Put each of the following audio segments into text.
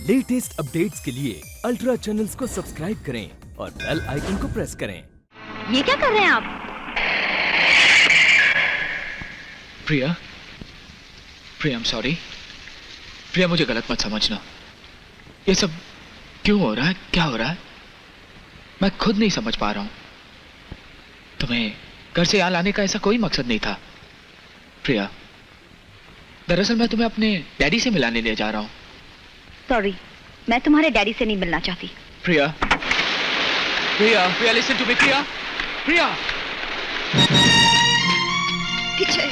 Latest updates के लिए ultra channels को सब्सक्राइब करें और बेल आइकन को प्रेस करें। ये क्या कर रहे हैं आप? प्रिया, प्रिया, I'm sorry। प्रिया, मुझे गलत मत समझना। ये सब क्यों हो रहा है, क्या हो रहा है, मैं खुद नहीं समझ पा रहा हूं। तुम्हें घर से यहाँ लाने का ऐसा कोई मकसद नहीं था प्रिया। दरअसल मैं तुम्हें अपने डैडी से मिलाने ले जा रहा हूँ। सॉरी, मैं तुम्हारे डैडी से नहीं मिलना चाहती। प्रिया, प्रिया, प्रिया, लिसन टू मी प्रिया, प्रिया। विजय,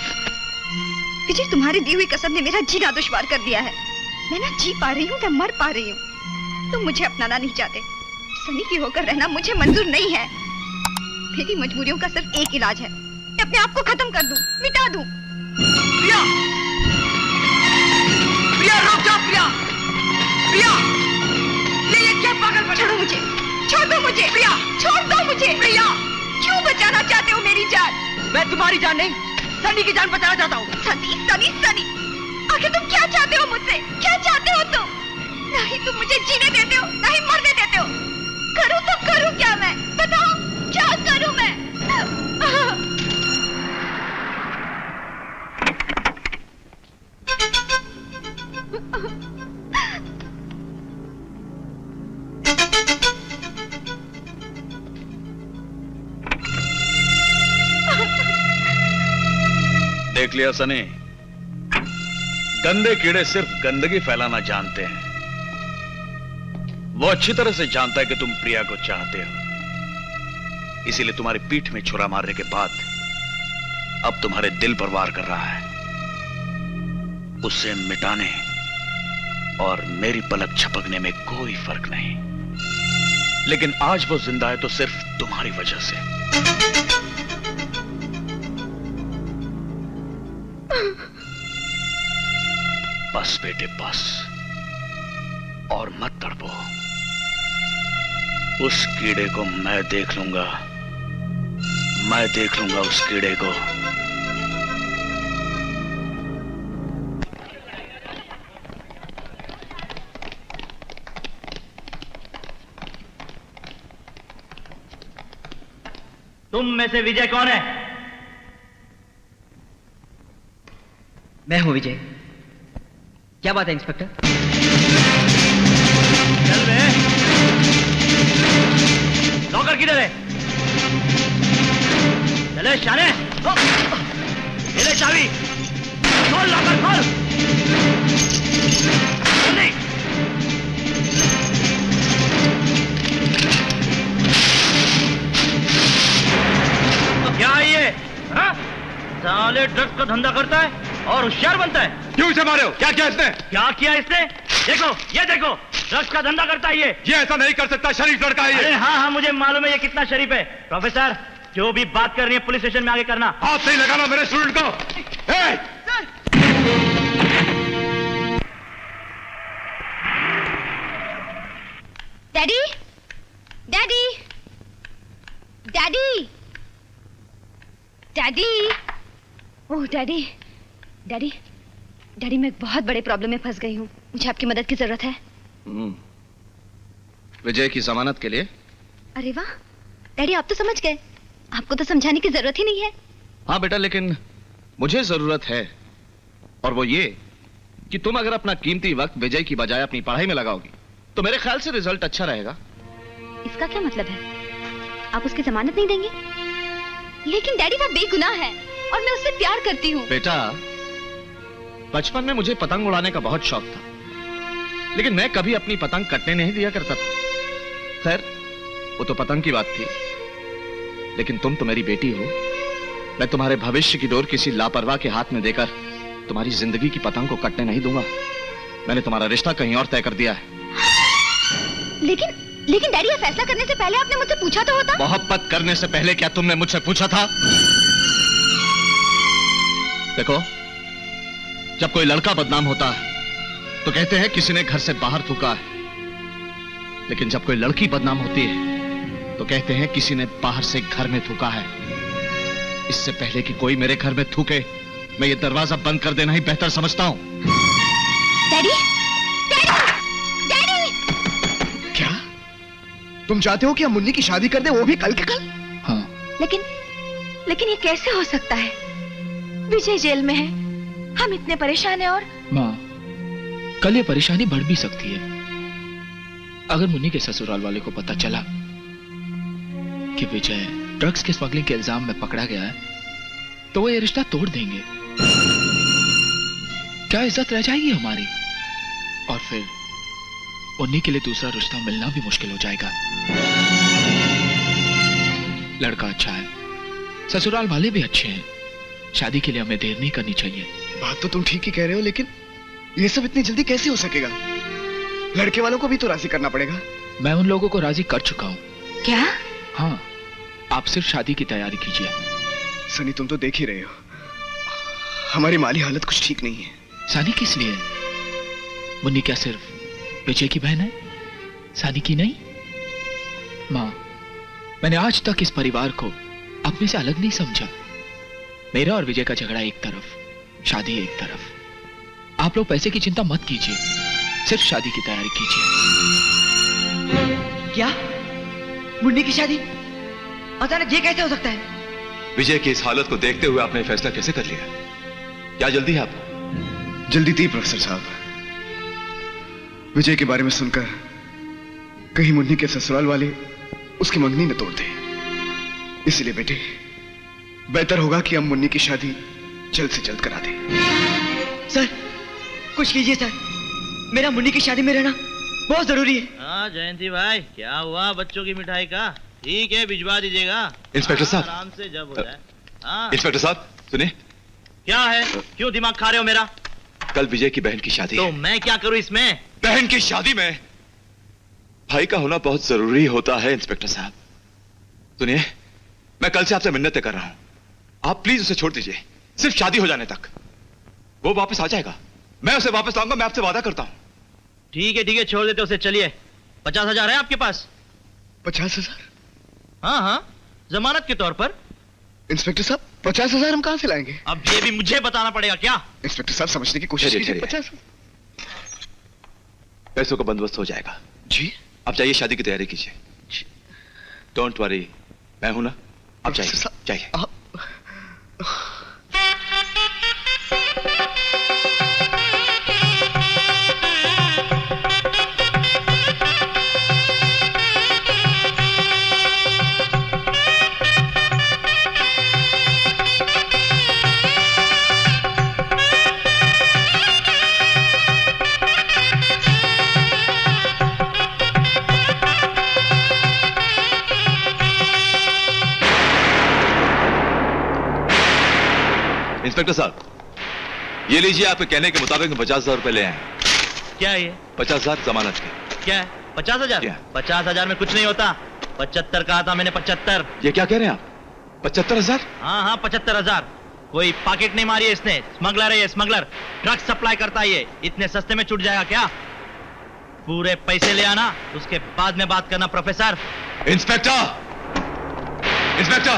विजय, तुम्हारी दी हुई कसम ने मेरा जीना दुश्वार कर दिया है। मैं ना जी पा रही हूँ ना मर पा रही हूँ। तुम मुझे अपनाना नहीं चाहते। सनी की होकर रहना मुझे मंजूर नहीं है। मेरी मजबूरियों का सिर्फ एक इलाज है, मैं अपने आप को खत्म कर दूं, मिटा दूं। प्रिया, प्रिया, रुक जाओ प्रिया, प्रिया, ये क्या पागल? छोड़ो मुझे, छोड़ दो मुझे प्रिया, छोड़ दो मुझे प्रिया। क्यों बचाना चाहते हो मेरी जान? मैं तुम्हारी जान नहीं, सनी की जान बचाना चाहता हूँ। सनी, सनी, सनी, आखिर तुम क्या चाहते हो मुझसे? क्या चाहते हो तुम? नहीं तुम मुझे जीने देते हो, नहीं मरने देते हो। करूँ तो करूँ क्या मैं? बताओ, क्या करूँ मैं? देख लिया सनी, गंदे कीड़े सिर्फ गंदगी फैलाना जानते हैं। वो अच्छी तरह से जानता है कि तुम प्रिया को चाहते हो, इसीलिए तुम्हारी पीठ में छुरा मारने के बाद अब तुम्हारे दिल पर वार कर रहा है। उसे मिटाने और मेरी पलक झपकने में कोई फर्क नहीं, लेकिन आज वो जिंदा है तो सिर्फ तुम्हारी वजह से। बस बेटे बस, और मत तड़पो। उस कीड़े को मैं देख लूंगा, मैं देख लूंगा उस कीड़े को। तुम में से विजय कौन है? मैं हूं विजय। क्या बात है इंस्पेक्टर? चल बे, लॉकर किधर है? चले शाने, ये ले चाबी, खोल लॉकर, खोल। जल्दी। क्या है ये? हाँ? साले ड्रग्स का धंधा करता है और होशियार बनता है। क्यों इसे मारे हो? क्या किया इसने? क्या किया इसने? देखो, ये देखो, ड्रग्स का धंधा करता है ये ऐसा नहीं कर सकता, शरीफ लड़का है ये। अरे हाँ हाँ, मुझे मालूम है ये कितना शरीफ है। प्रोफेसर, जो भी बात करनी है पुलिस स्टेशन में आगे करना। हाथ नहीं लगाना मेरे स्टूडेंट को। डैडी, डैडी, डैडी, डैडी, ओह डैडी, डैडी, डैडी, मैं एक बहुत बड़े प्रॉब्लम में फंस गई हूँ। मुझे आपकी मदद की जरूरत है। विजय की जमानत के लिए? अरे वाह डैडी, आप तो समझ गए। आपको तो समझाने की जरूरत ही नहीं है। हाँ बेटा, लेकिन मुझे जरूरत है, और वो ये कि तुम अगर अपना कीमती वक्त विजय की बजाय अपनी पढ़ाई में लगाओगी तो मेरे ख्याल से रिजल्ट अच्छा रहेगा। इसका क्या मतलब है? आप उसकी जमानत नहीं देंगे? लेकिन डैडी वो बेगुनाह है और मैं उससे प्यार करती हूँ। बेटा, बचपन में मुझे पतंग उड़ाने का बहुत शौक था, लेकिन मैं कभी अपनी पतंग कटने नहीं दिया करता था। खैर, वो तो पतंग की बात थी, लेकिन तुम तो मेरी बेटी हो। मैं तुम्हारे भविष्य की डोर किसी लापरवाह के हाथ में देकर तुम्हारी जिंदगी की पतंग को कटने नहीं दूंगा। मैंने तुम्हारा रिश्ता कहीं और तय कर दिया है। लेकिन डैडी, ये फैसला करने से पहले आपने मुझसे पूछा तो होता। मोहब्बत करने से पहले क्या तुमने मुझसे पूछा था? देखो, जब कोई लड़का बदनाम होता है तो कहते हैं किसी ने घर से बाहर थूका है, लेकिन जब कोई लड़की बदनाम होती है तो कहते हैं किसी ने बाहर से घर में थूका है। इससे पहले कि कोई मेरे घर में थूके, मैं ये दरवाजा बंद कर देना ही बेहतर समझता हूं। डैडी, डैडी, डैडी, तुम चाहते हो कि हम मुन्नी की शादी कर दे, वो भी कल के कल? हाँ। लेकिन ये कैसे हो सकता है? विजय जेल में है, हम इतने परेशान हैं और माँ, कल ये परेशानी बढ़ भी सकती है। अगर मुन्नी के ससुराल वाले को पता चला कि विजय ड्रग्स के स्मगलिंग के इल्जाम में पकड़ा गया है, तो वो ये रिश्ता तोड़ देंगे। क्या इज्जत रह जाएगी हमारी? और फिर मुन्नी के लिए दूसरा रिश्ता मिलना भी मुश्किल हो जाएगा। लड़का अच्छा है, ससुराल वाले भी अच्छे हैं, शादी के लिए हमें देर नहीं करनी चाहिए। बात तो तुम ठीक ही कह रहे हो, लेकिन ये सब इतनी जल्दी कैसे हो सकेगा? लड़के वालों को भी तो राजी करना पड़ेगा। मैं उन लोगों को राजी कर चुका हूं। क्या? हाँ, आप सिर्फ शादी की तैयारी कीजिए। सनी, तुम तो देख ही रहे हो, हमारी माली हालत कुछ ठीक नहीं है। सानी किस लिए? मुन्नी क्या सिर्फ विजय की बहन है, सानी की नहीं? माँ, मैंने आज तक इस परिवार को अपने से अलग नहीं समझा। मेरा और विजय का झगड़ा एक तरफ, शादी एक तरफ। आप लोग पैसे की चिंता मत कीजिए, सिर्फ शादी की तैयारी कीजिए। क्या? मुन्नी की शादी? अचानक ये कैसे हो सकता है? विजय की इस हालत को देखते हुए आपने फैसला कैसे कर लिया? क्या जल्दी है आप? जल्दी थी प्रोफेसर साहब। विजय के बारे में सुनकर कहीं मुन्नी के ससुराल वाले उसकी मंगनी न तोड़ दे, इसलिए बेटे बेहतर होगा कि हम मुन्नी की शादी जल्द से जल्द करा दें। सर, कुछ कीजिए सर, मेरा मुन्नी की शादी में रहना बहुत जरूरी है। हाँ जयंती भाई, क्या हुआ बच्चों की मिठाई का? ठीक है, भिजवा दीजिएगा। इंस्पेक्टर साहब, आराम से जब हो जाए। हाँ इंस्पेक्टर साहब सुनिए। क्या है? क्यों दिमाग खा रहे हो मेरा? कल विजय की बहन की शादी तो है। मैं क्या करूं इसमें? बहन की शादी में भाई का होना बहुत जरूरी होता है इंस्पेक्टर साहब। सुनिए, मैं कल से आपसे मिन्नतें कर रहा हूं, आप प्लीज उसे छोड़ दीजिए, सिर्फ शादी हो जाने तक। वो वापस आ जाएगा, मैं उसे वापस लाऊंगा, मैं आपसे वादा करता हूं। ठीक है, छोड़ देते उसे। चलिए, 50,000 है आपके पास? 50,000? हाँ हाँ, जमानत के तौर पर। इंस्पेक्टर साहब, 50,000 हम कहां से लाएंगे? अब ये भी मुझे बताना पड़ेगा क्या? इंस्पेक्टर साहब, समझने की कोशिश कीजिए। 50 पैसों का बंदोबस्त हो जाएगा। जी, आप जाइए, शादी की तैयारी कीजिए। डोंट वरी, मैं हूं ना, आप जाइए जाइए। इंस्पेक्टर साहब, ये लीजिए, आपके कहने के मुताबिक 50,000 रुपए ले आए। क्या है ये? 50,000 जमानत के। क्या है? 50,000? 50,000 में कुछ नहीं होता। 75 कहा था मैंने, 75। ये क्या कह रहे हैं आप? 75,000? हाँ हाँ, 75,000। कोई पॉकेट नहीं मारी है इसने, स्मगलर है ये, स्मगलर। ड्रग्स सप्लाई करता है ये। इतने सस्ते में छूट जाएगा क्या? पूरे पैसे ले आना, उसके बाद में बात करना। प्रोफेसर। इंस्पेक्टर, इंस्पेक्टर,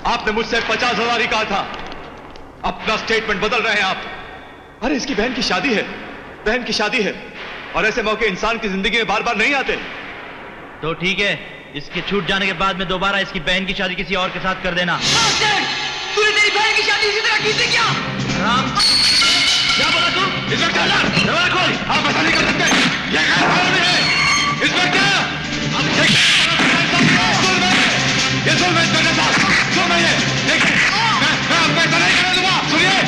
आपने मुझसे 50,000 ही कहा था, अपना स्टेटमेंट बदल रहे हैं आप। अरे इसकी बहन की शादी है, बहन की शादी है, और ऐसे मौके इंसान की जिंदगी में बार बार नहीं आते। तो ठीक है, इसके छूट जाने के बाद में दोबारा इसकी बहन की शादी किसी और के साथ कर देना। तूने तेरी बहन की शादी इसी तरह की थी क्या? राम, क्या बोला तू? इंस्पेक्टर, दरवाजा खोल, आप ऐसा नहीं कर सकते, ये गैरकानूनी है। इंस्पेक्टर, ये सुन मैं इंस्पेक्टर साहब, सुन मैं ये, देखिए, मैं आपको ऐसा नहीं करने दूंगा, सुनिए।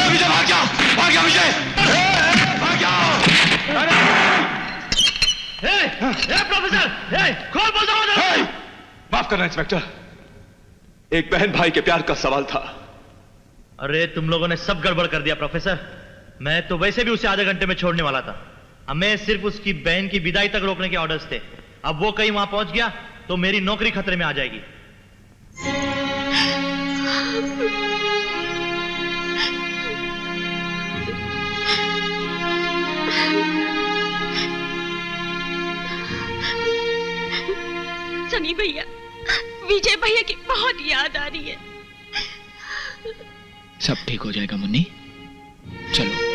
विजय भाग जाओ, भाग जाओ विजय, भाग जाओ। प्रोफेसर, खोल बोल दो। माफ करना इंस्पेक्टर, एक बहन भाई के प्यार का सवाल था। अरे तुम लोगों ने सब गड़बड़ कर दिया प्रोफेसर। मैं तो वैसे भी उसे आधे घंटे में छोड़ने वाला था। हमें सिर्फ उसकी बहन की विदाई तक रोकने के ऑर्डर्स थे। अब वो कहीं वहां पहुंच गया तो मेरी नौकरी खतरे में आ जाएगी। सनी भैया, विजय भैया की बहुत याद आ रही है। सब ठीक हो जाएगा मुन्नी, चलो।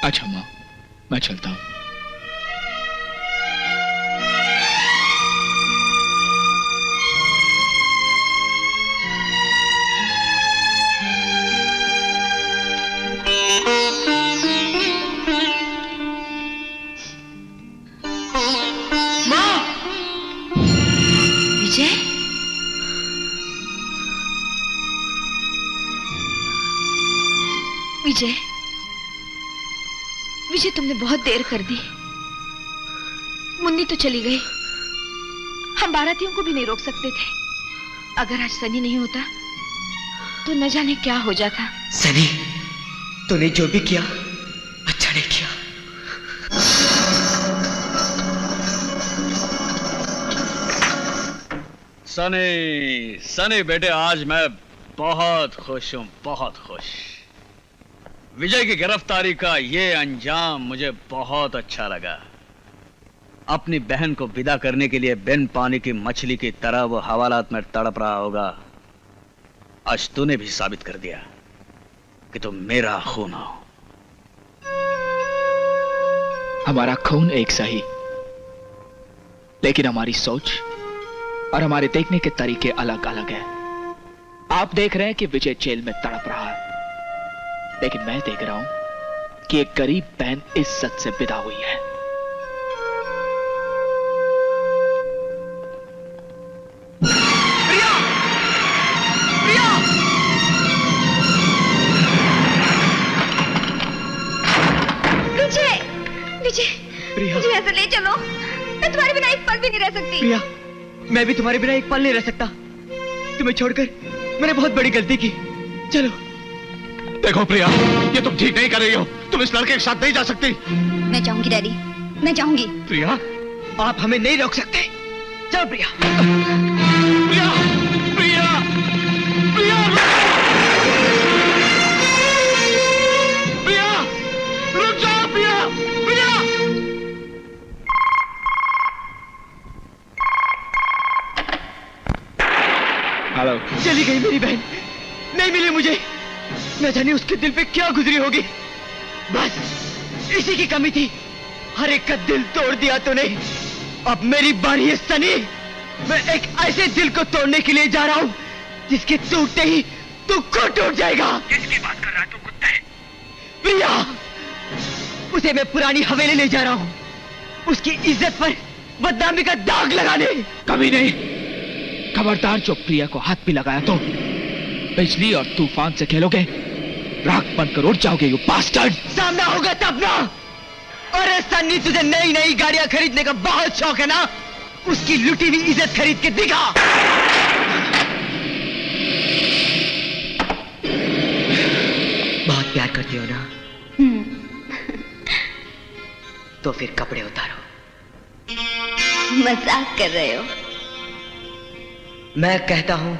अच्छा माँ, मैं चलता हूँ। विजय, विजय, विजय, तुमने बहुत देर कर दी। मुन्नी तो चली गई, हम बारातियों को भी नहीं रोक सकते थे। अगर आज सनी नहीं होता तो न जाने क्या हो जाता। सनी, तूने जो भी किया अच्छा नहीं किया। सनी, सनी बेटे, आज मैं बहुत खुश हूं, बहुत खुश। विजय की गिरफ्तारी का ये अंजाम मुझे बहुत अच्छा लगा। अपनी बहन को विदा करने के लिए बिन पानी की मछली की तरह वो हवालात में तड़प रहा होगा। आज तूने भी साबित कर दिया कि तुम मेरा खून हो। हमारा खून एक सही, लेकिन हमारी सोच और हमारे देखने के तरीके अलग अलग हैं। आप देख रहे हैं कि विजय जेल में तड़प रहा है, लेकिन मैं देख रहा हूं कि एक गरीब बहन इज्जत से विदा हुई है। प्रिया! प्रिया! विजय, विजय, प्रिया! मुझे ऐसे ले चलो। मैं तुम्हारे बिना एक पल भी नहीं रह सकती। प्रिया, मैं भी तुम्हारे बिना एक पल नहीं रह सकता। तुम्हें छोड़कर मैंने बहुत बड़ी गलती की। चलो। देखो प्रिया, ये तुम ठीक नहीं कर रही हो। तुम इस लड़के के साथ नहीं जा सकती। मैं जाऊंगी डैडी, मैं जाऊंगी। प्रिया, आप हमें नहीं रोक सकते। चलो प्रिया। प्रिया, प्रिया, प्रिया, प्रिया, रुक जाओ प्रिया, प्रिया। हेलो। चली गई मेरी बहन, नहीं मिली मुझे। न जाने उसके दिल पे क्या गुजरी होगी। बस इसी की कमी थी। हर एक का दिल तोड़ दिया तूने। अब मेरी बारी है सनी। मैं एक ऐसे दिल को तोड़ने के लिए जा रहा हूं जिसके टूटते ही तू खुद टूट जाएगा। किसकी बात कर रहा है तू कुत्ते? प्रिया, उसे मैं पुरानी हवेली ले जा रहा हूं, उसकी इज्जत पर बदनामी का दाग लगाने। कभी नहीं। खबरदार, जो प्रिया को हाथ भी लगाया तो बिजली और तूफान से खेलोगे, राख बनकर उड़ जाओगे यू बास्टर्ड। सामना होगा तब ना। अरे सन्नी, तुझे नई नई गाड़ियां खरीदने का बहुत शौक है ना? उसकी लुटी हुई इज्जत खरीद के दिखा। बहुत प्यार करती हो ना? तो फिर कपड़े उतारो। मजाक कर रहे हो? मैं कहता हूं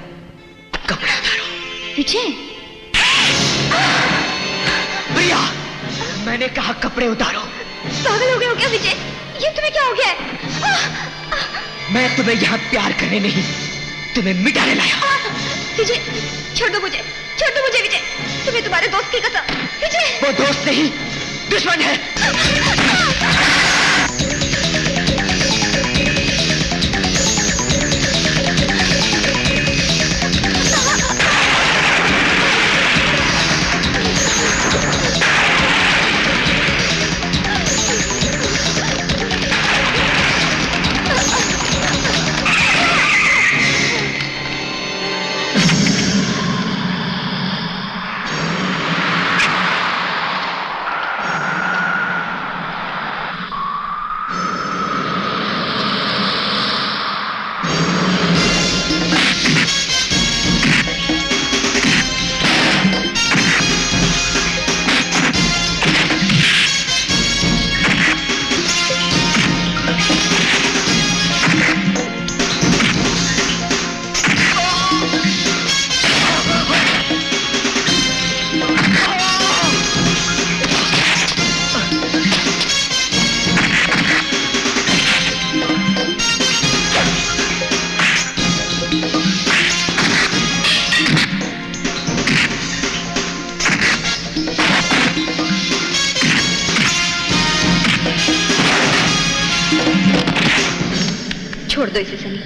कपड़े उतारो। विजय, प्रिया, मैंने कहा कपड़े उतारो। पागल हो गए हो क्या विजय? ये तुम्हें क्या हो गया है? मैं तुम्हें यहां प्यार करने नहीं, तुम्हें मिटाने लाया। विजय, छोड़ दो मुझे, छोड़ दो मुझे विजय। तुम्हें तुम्हारे दोस्त की कसम। विजय, वो दोस्त नहीं, दुश्मन है। दो इसे सनी।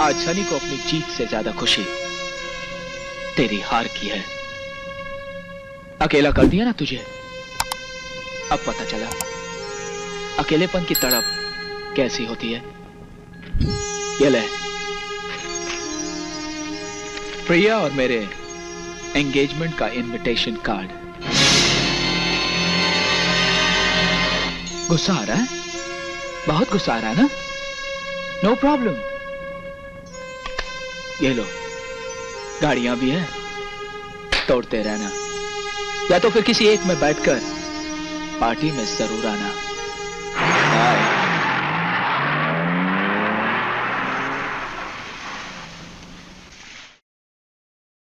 आज सनी को अपनी जीत से ज्यादा खुशी तेरी हार की है। अकेला कर दिया ना तुझे, अब पता चला अकेलेपन की तड़प कैसी होती है। ये ले, प्रिया और मेरे एंगेजमेंट का इनविटेशन कार्ड। गुस्सा आ रहा है? बहुत गुस्सा आ रहा है ना? नो प्रॉब्लम, ये लो, गाड़ियां भी हैं, तोड़ते रहना, या तो फिर किसी एक में बैठकर पार्टी में जरूर आना। बाय।